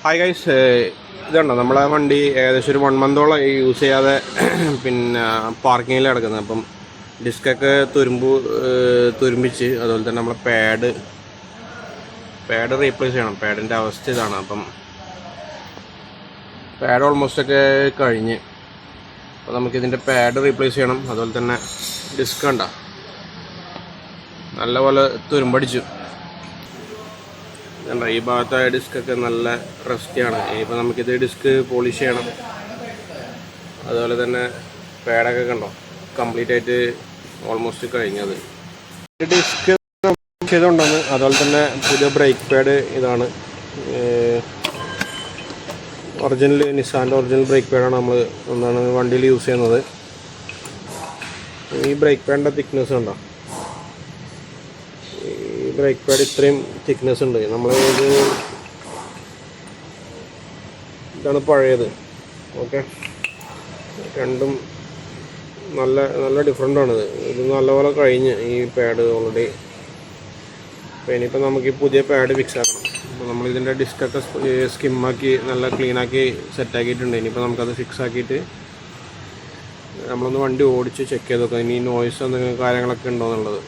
Hi guys, ഇതുണ്ടോ നമ്മളെ വണ്ടി ഏകദേശം ഒരു 1 മന്തോളം യൂസ് ചെയ്യാതെ പിന്നെ പാർക്കിങ്ങിൽ കിടക്കുന്നത്. അപ്പം ഡിസ്കൊക്കെ തുരുമ്പിച്ച്, അതുപോലെ തന്നെ നമ്മളെ പാഡ് റീപ്ലേസ് ചെയ്യണം. പാഡിൻ്റെ അവസ്ഥ ഇതാണ്. അപ്പം പാഡ് ഓൾമോസ്റ്റ് ഒക്കെ കഴിഞ്ഞ്. അപ്പോൾ നമുക്കിതിൻ്റെ പാഡ് റീപ്ലേസ് ചെയ്യണം. അതുപോലെ തന്നെ ഡിസ്ക് കണ്ടോ നല്ലപോലെ തുരുമ്പടിച്ചു. ഈ ഭാഗത്തായ ഡിസ്കൊക്കെ നല്ല റസ്റ്റിയാണ്. ഇപ്പോൾ നമുക്കിത് ഡിസ്ക് പോളിഷ് ചെയ്യണം. അതുപോലെ തന്നെ പാഡൊക്കെ കണ്ടോ കംപ്ലീറ്റ് ആയിട്ട് ഓൾമോസ്റ്റ് കഴിഞ്ഞത്. ഡിസ്ക് ചെയ്തുകൊണ്ടാണ്. അതുപോലെ തന്നെ പുതിയ ബ്രേക്ക് പാഡ് ഇതാണ്. നിസാൻ്റെ ഒറിജിനൽ ബ്രേക്ക് പാഡാണ് നമ്മൾ വണ്ടിയിൽ യൂസ് ചെയ്യുന്നത്. ഈ ബ്രേക്ക് പാഡിൻ്റെ തിക്നെസ് ഉണ്ടോ? ഈ ബ്രേക്ക് പാഡ് ഇത്രയും തിക്നെസ് ഉണ്ട്. ഇതാണ് പഴയത്. ഓക്കെ, രണ്ടും നല്ല ഡിഫറെൻ്റ് ആണിത്. ഇത് നല്ലപോലെ കഴിഞ്ഞ് ഈ പാഡ് ഓൾറെഡി. അപ്പോൾ ഇനിയിപ്പോൾ നമുക്ക് ഈ പുതിയ പാഡ് ഫിക്സ് ആക്കണം. അപ്പോൾ നമ്മളിതിൻ്റെ ഡിസ്കൊക്കെ സ്കിമ്മാക്കി നല്ല ക്ലീനാക്കി സെറ്റാക്കിയിട്ടുണ്ട്. ഇനിയിപ്പോൾ നമുക്കത് ഫിക്സ് ആക്കിയിട്ട് നമ്മളൊന്ന് വണ്ടി ഓടിച്ച് ചെക്ക് ചെയ്ത് നോക്കാം ഇനി നോയ്സ് എന്തെങ്കിലും കാര്യങ്ങളൊക്കെ ഉണ്ടോ എന്നുള്ളത്.